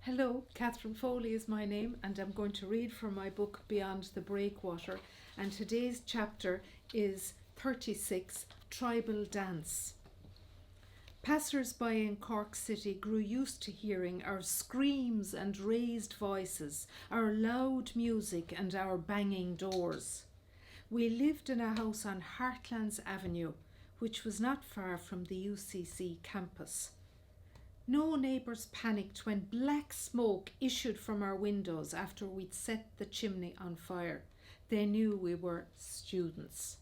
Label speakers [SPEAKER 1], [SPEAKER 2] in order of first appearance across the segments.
[SPEAKER 1] Hello, Catherine Foley is my name, and I'm going to read from my book Beyond the Breakwater. And today's chapter is 36, Tribal Dance. Passers-by in Cork City grew used to hearing our screams and raised voices, our loud music and our banging doors. We lived in a house on Heartlands Avenue, which was not far from the UCC campus. No neighbours panicked when black smoke issued from our windows after we'd set the chimney on fire. They knew we were students.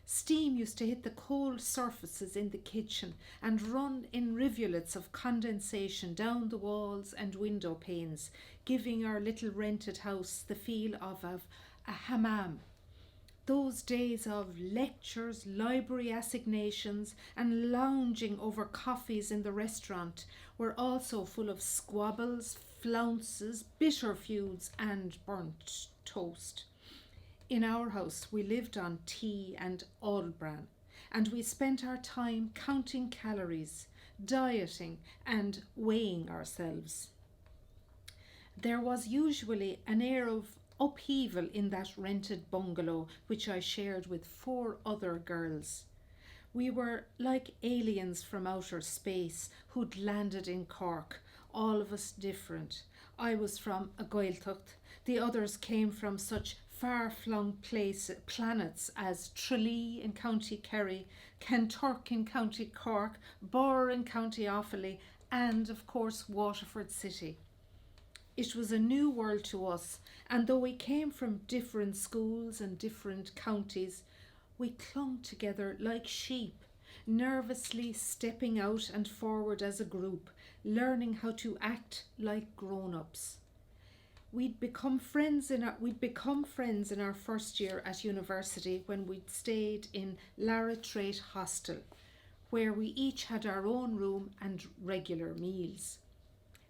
[SPEAKER 1] Steam used to hit the cold surfaces in the kitchen and run in rivulets of condensation down the walls and window panes, giving our little rented house the feel of a hammam. Those days of lectures, library assignations, and lounging over coffees in the restaurant were also full of squabbles, flounces, bitter feuds, and burnt toast. In our house, we lived on tea and Aldbran, and we spent our time counting calories, dieting, and weighing ourselves. There was usually an air of upheaval in that rented bungalow which I shared with 4 other girls. We were like aliens from outer space who'd landed in Cork, all of us different. I was from a Gaeltacht, the others came from such far-flung planets as Tralee in County Kerry, Kenturk in County Cork, Borr in County Offaly, and of course Waterford City. It was a new world to us, and though we came from different schools and different counties, we clung together like sheep, nervously stepping out and forward as a group, learning how to act like grown-ups. We'd become friends in our first year at university when we'd stayed in Larratrate Hostel, where we each had our own room and regular meals.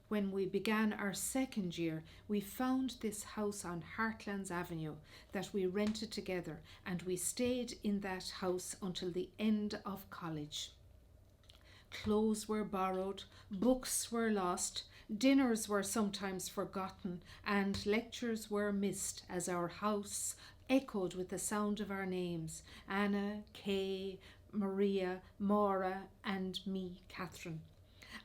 [SPEAKER 1] When we began our second year, we found this house on Heartlands Avenue that we rented together, and we stayed in that house until the end of college. Clothes were borrowed, books were lost, dinners were sometimes forgotten, and lectures were missed as our house echoed with the sound of our names: Anna, Kay, Maria, Maura, and me, Catherine.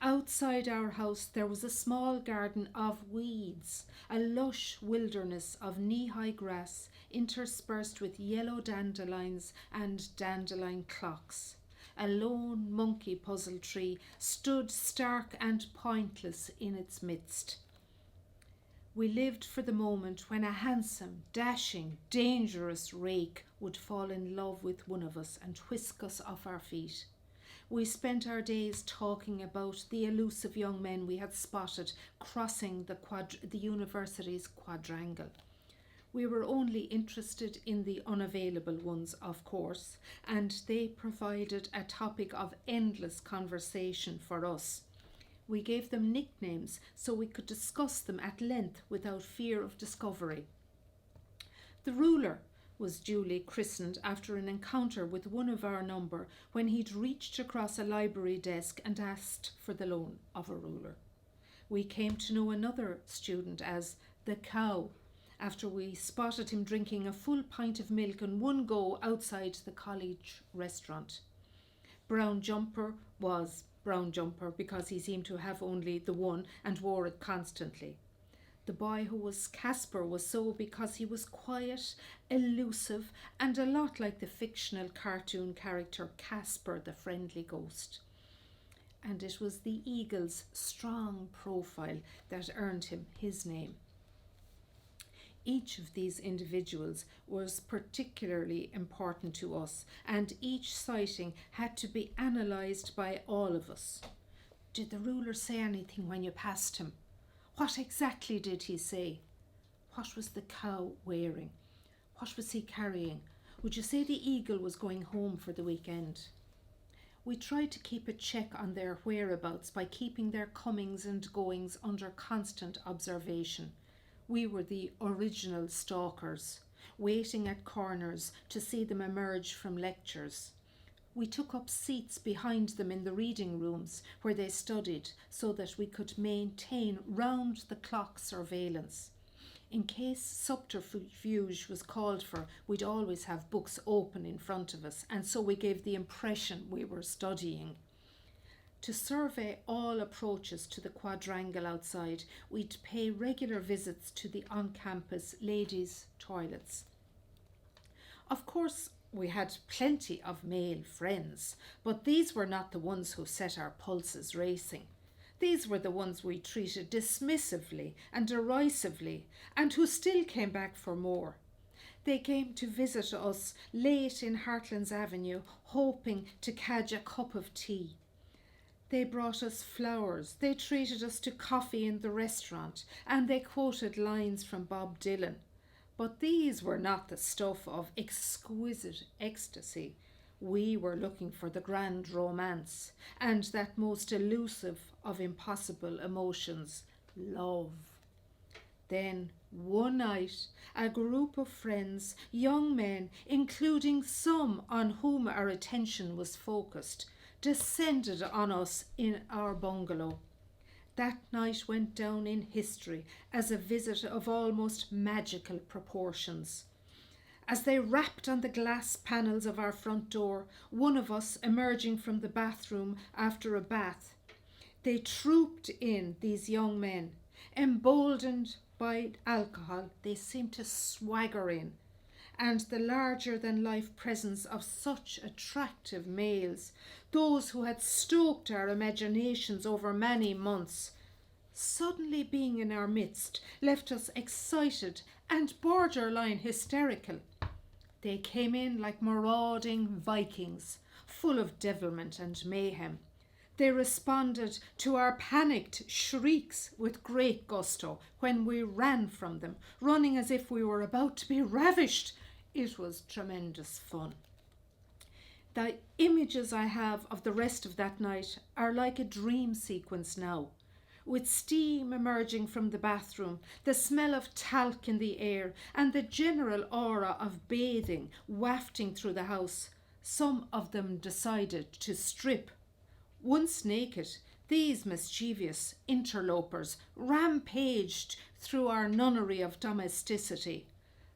[SPEAKER 1] Outside our house there was a small garden of weeds, a lush wilderness of knee-high grass interspersed with yellow dandelions and dandelion clocks. A lone monkey puzzle tree stood stark and pointless in its midst. We lived for the moment when a handsome, dashing, dangerous rake would fall in love with one of us and whisk us off our feet. We spent our days talking about the elusive young men we had spotted crossing the university's quadrangle. We were only interested in the unavailable ones, of course, and they provided a topic of endless conversation for us. We gave them nicknames so we could discuss them at length without fear of discovery. The ruler was duly christened after an encounter with one of our number when he'd reached across a library desk and asked for the loan of a ruler. We came to know another student as the Cow after we spotted him drinking a full pint of milk in one go outside the college restaurant. Brown Jumper was Brown Jumper because he seemed to have only the one and wore it constantly. The boy who was Casper was so because he was quiet, elusive, and a lot like the fictional cartoon character Casper the Friendly Ghost. And it was the eagle's strong profile that earned him his name. Each of these individuals was particularly important to us, and each sighting had to be analysed by all of us. Did the ruler say anything when you passed him? What exactly did he say? What was the Cow wearing? What was he carrying? Would you say the eagle was going home for the weekend? We tried to keep a check on their whereabouts by keeping their comings and goings under constant observation. We were the original stalkers, waiting at corners to see them emerge from lectures. We took up seats behind them in the reading rooms where they studied so that we could maintain round-the-clock surveillance. In case subterfuge was called for, we'd always have books open in front of us, and so we gave the impression we were studying. To survey all approaches to the quadrangle outside, we'd pay regular visits to the on-campus ladies' toilets. Of course, we had plenty of male friends, but these were not the ones who set our pulses racing. These were the ones we treated dismissively and derisively, and who still came back for more. They came to visit us late in Hartlands Avenue, hoping to cadge a cup of tea. They brought us flowers, they treated us to coffee in the restaurant, and they quoted lines from Bob Dylan. But these were not the stuff of exquisite ecstasy. We were looking for the grand romance and that most elusive of impossible emotions, love. Then, one night, a group of friends, young men, including some on whom our attention was focused, descended on us in our bungalow. That night went down in history as a visit of almost magical proportions. As they rapped on the glass panels of our front door, one of us emerging from the bathroom after a bath, they trooped in, these young men. Emboldened by alcohol, they seemed to swagger in, and the larger-than-life presence of such attractive males, those who had stoked our imaginations over many months, suddenly being in our midst, left us excited and borderline hysterical. They came in like marauding Vikings, full of devilment and mayhem. They responded to our panicked shrieks with great gusto when we ran from them, running as if we were about to be ravished. It was tremendous fun. The images I have of the rest of that night are like a dream sequence now, with steam emerging from the bathroom, the smell of talc in the air, and the general aura of bathing wafting through the house. Some of them decided to strip. Once naked, these mischievous interlopers rampaged through our nunnery of domesticity.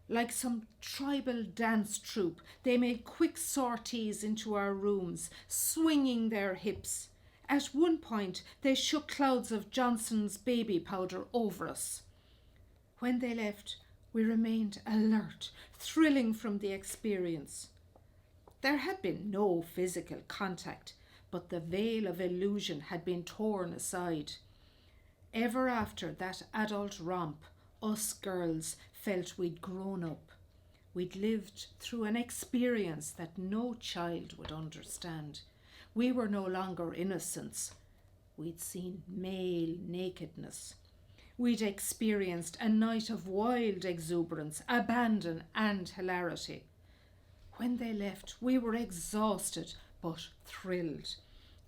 [SPEAKER 1] Like some tribal dance troupe, they made quick sorties into our rooms, swinging their hips. At one point, they shook clouds of Johnson's baby powder over us. When they left, we remained alert, thrilling from the experience. There had been no physical contact, but the veil of illusion had been torn aside. Ever after that adult romp, us girls felt we'd grown up. We'd lived through an experience that no child would understand. We were no longer innocents. We'd seen male nakedness. We'd experienced a night of wild exuberance, abandon and hilarity. When they left, we were exhausted but thrilled.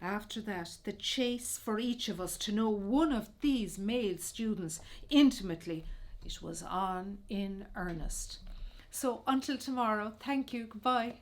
[SPEAKER 1] After that, the chase for each of us to know one of these male students intimately, it was on in earnest. So until tomorrow, thank you, goodbye.